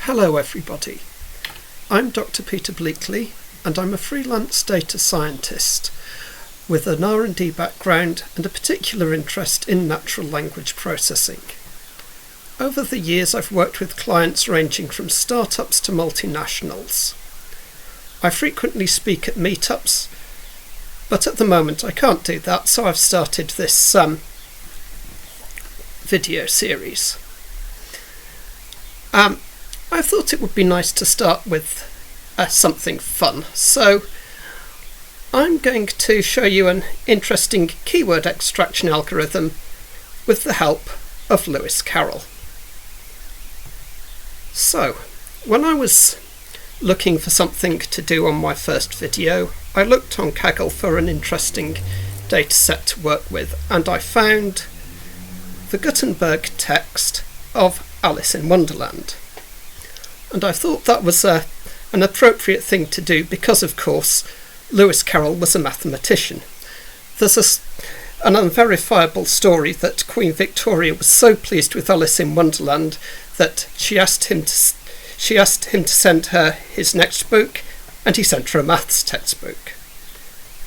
Hello everybody, I'm Dr. Peter Bleakley and I'm a freelance data scientist with an R&D background and a particular interest in natural language processing. Over the years I've worked with clients ranging from startups to multinationals. I frequently speak at meetups, but at the moment I can't do that, so I've started this video series. I thought it would be nice to start with something fun, so I'm going to show you an interesting keyword extraction algorithm with the help of Lewis Carroll. So, when I was looking for something to do on my first video, I looked on Kaggle for an interesting dataset to work with, and I found the Gutenberg text of Alice in Wonderland. And I thought that was an appropriate thing to do because, of course, Lewis Carroll was a mathematician. There's an unverifiable story that Queen Victoria was so pleased with Alice in Wonderland that she asked him to send her his next book, and he sent her a maths textbook.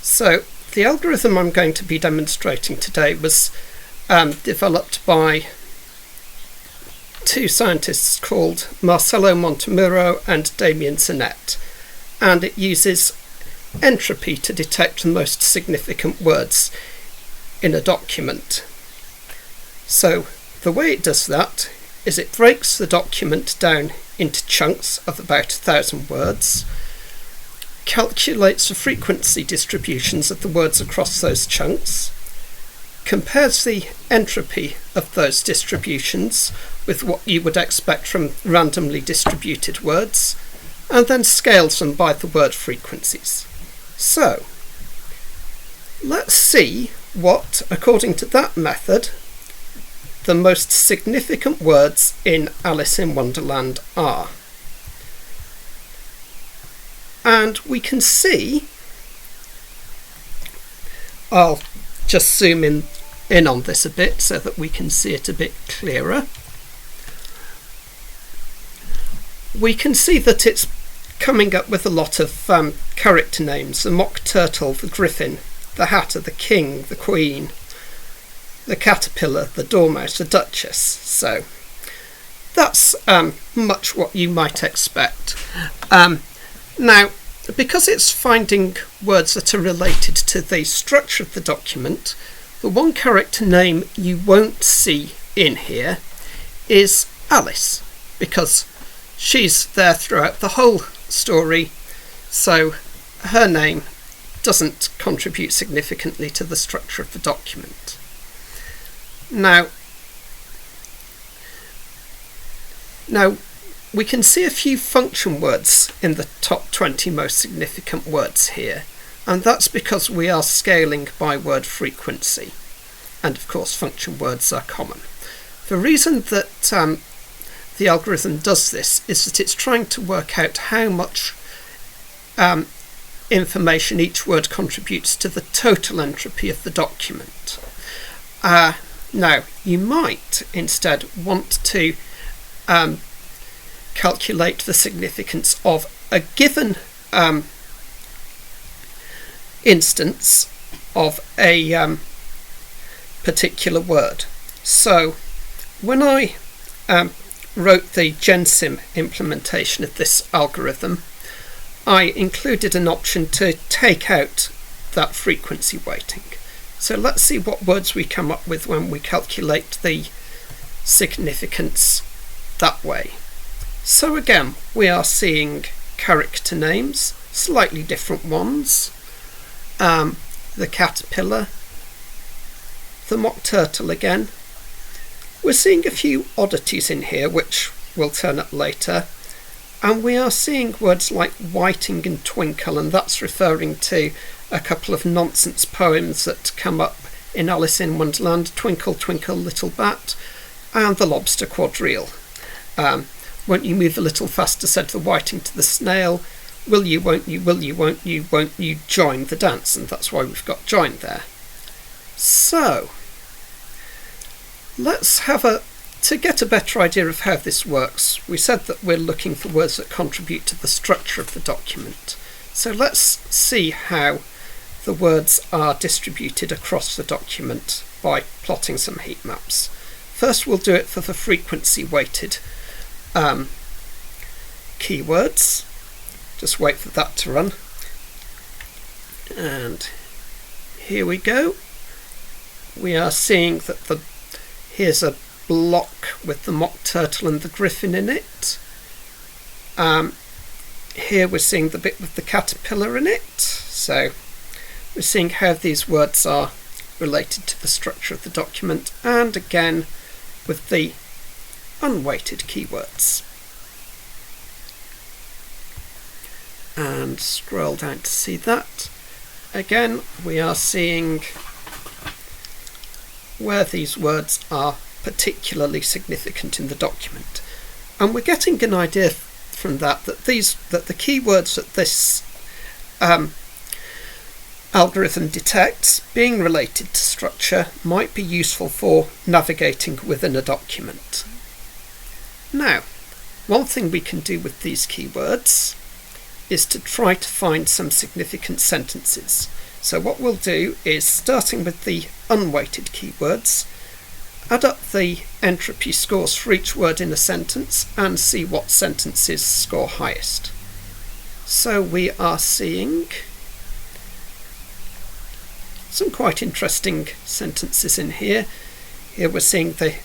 So the algorithm I'm going to be demonstrating today was developed by two scientists called Marcelo Montemuro and Damien Zanet, and it uses entropy to detect the most significant words in a document. So the way it does that is it breaks the document down into chunks of about 1,000 words, calculates the frequency distributions of the words across those chunks, compares the entropy of those distributions with what you would expect from randomly distributed words, and then scales them by the word frequencies. So, let's see what, according to that method, the most significant words in Alice in Wonderland are. And we can see, I'll just zoom in on this a bit so that we can see it a bit clearer. We can see that it's coming up with a lot of character names: the mock turtle, the griffin, the hatter, the king, the queen, the caterpillar, the dormouse, the duchess. So that's much what you might expect. Now, because it's finding words that are related to the structure of the document, the one character name you won't see in here is Alice, because she's there throughout the whole story, so her name doesn't contribute significantly to the structure of the document. Now we can see a few function words in the top 20 most significant words here, and that's because we are scaling by word frequency, and of course function words are common. The reason that the algorithm does this is that it's trying to work out how much information each word contributes to the total entropy of the document. Now, you might instead want to calculate the significance of a given instance of a particular word. So when I wrote the GenSim implementation of this algorithm, I included an option to take out that frequency weighting. So let's see what words we come up with when we calculate the significance that way. So again, we are seeing character names, slightly different ones, the caterpillar, the mock turtle again. We're seeing a few oddities in here which we'll turn up later, and we are seeing words like whiting and twinkle, and that's referring to a couple of nonsense poems that come up in Alice in Wonderland: Twinkle, Twinkle, Little Bat, and the lobster quadrille. Won't you move a little faster, said the whiting to the snail. Will you, won't you, won't you join the dance? And that's why we've got join there. So let's have a to get a better idea of how this works, we said that we're looking for words that contribute to the structure of the document. So let's see how the words are distributed across the document by plotting some heat maps. First, we'll do it for the frequency weighted keywords. Just wait for that to run. And here we go. We are seeing that here's a block with the mock turtle and the griffin in it. Here we're seeing the bit with the caterpillar in it. So we're seeing how these words are related to the structure of the document, and again with the unweighted keywords. And scroll down to see that. Again, we are seeing where these words are particularly significant in the document, and we're getting an idea from that the keywords that this algorithm detects being related to structure might be useful for navigating within a document. Now, one thing we can do with these keywords is to try to find some significant sentences. So what we'll do is, starting with the unweighted keywords, add up the entropy scores for each word in a sentence and see what sentences score highest. So we are seeing some quite interesting sentences in here. Here we're seeing the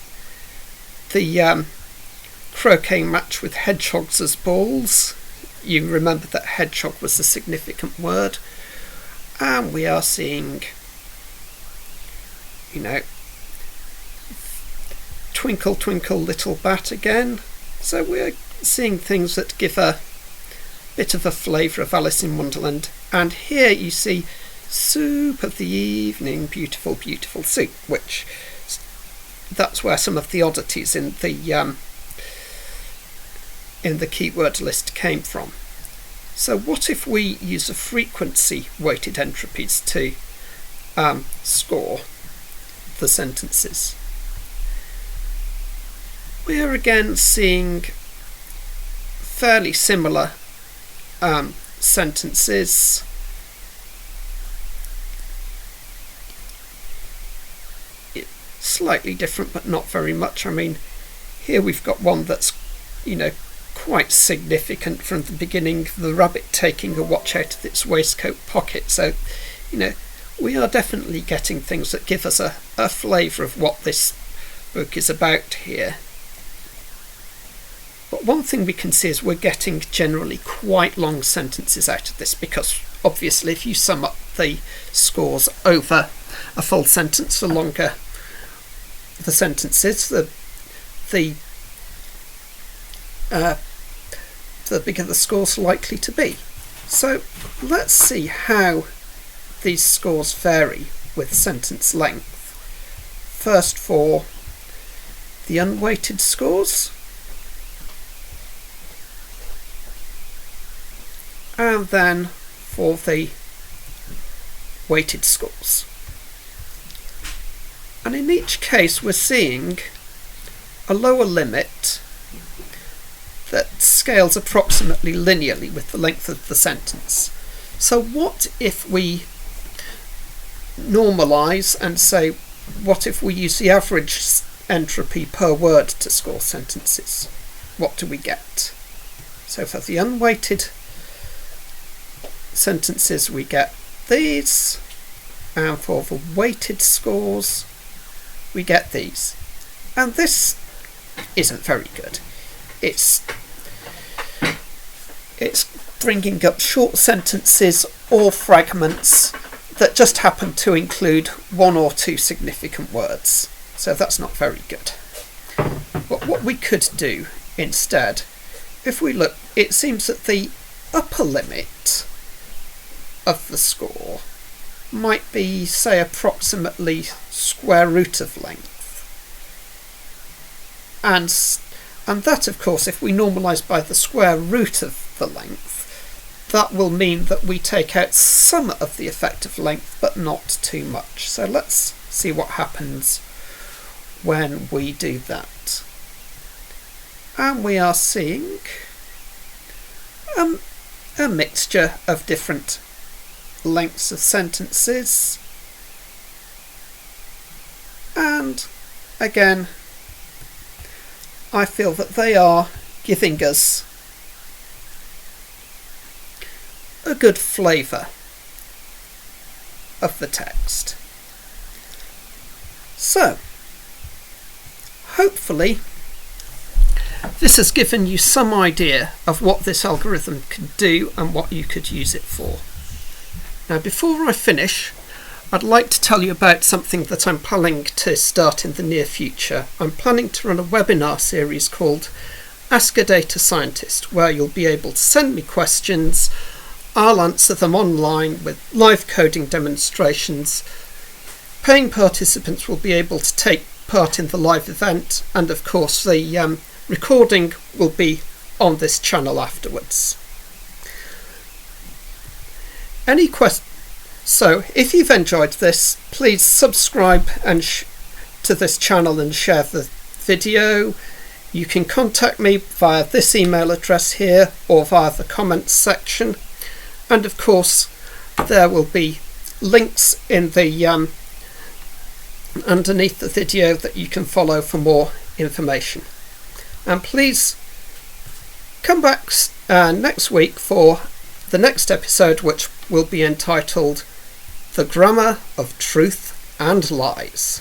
croquet match with hedgehogs as balls. You remember that hedgehog was a significant word. And we are seeing, twinkle twinkle little bat again. So we're seeing things that give a bit of a flavour of Alice in Wonderland. And here you see soup of the evening, beautiful, beautiful soup, which that's where some of the oddities in the keyword list came from. So what if we use a frequency weighted entropies to score the sentences? We're again seeing fairly similar sentences. Slightly different, but not very much. I mean, here we've got one that's, quite significant from the beginning, the rabbit taking a watch out of its waistcoat pocket. So, we are definitely getting things that give us a flavour of what this book is about here. But one thing we can see is we're getting generally quite long sentences out of this, because obviously if you sum up the scores over a full sentence, the longer the sentences, the bigger the score's likely to be. So let's see how these scores vary with sentence length. First for the unweighted scores, and then for the weighted scores. And in each case we're seeing a lower limit that scales approximately linearly with the length of the sentence. So what if we normalise and say, what if we use the average entropy per word to score sentences? What do we get? So for the unweighted sentences we get these, and for the weighted scores we get these. And this isn't very good. It's bringing up short sentences or fragments that just happen to include one or two significant words. So that's not very good. But what we could do instead, if we look, it seems that the upper limit of the score might be, say, approximately square root of length. And that, of course, if we normalise by the square root of the length, that will mean that we take out some of the effective length, but not too much. So let's see what happens when we do that. And we are seeing a mixture of different lengths of sentences, and again I feel that they are giving us a good flavour of the text. So hopefully this has given you some idea of what this algorithm can do and what you could use it for. Now, before I finish, I'd like to tell you about something that I'm planning to start in the near future. I'm planning to run a webinar series called Ask a Data Scientist, where you'll be able to send me questions. I'll answer them online with live coding demonstrations. Paying participants will be able to take part in the live event, and of course the recording will be on this channel afterwards. So if you've enjoyed this, please subscribe and to this channel and share the video. You can contact me via this email address here or via the comments section, and of course there will be links in the underneath the video that you can follow for more information. And please come back next week for the next episode, which will be entitled The Grammar of Truth and Lies.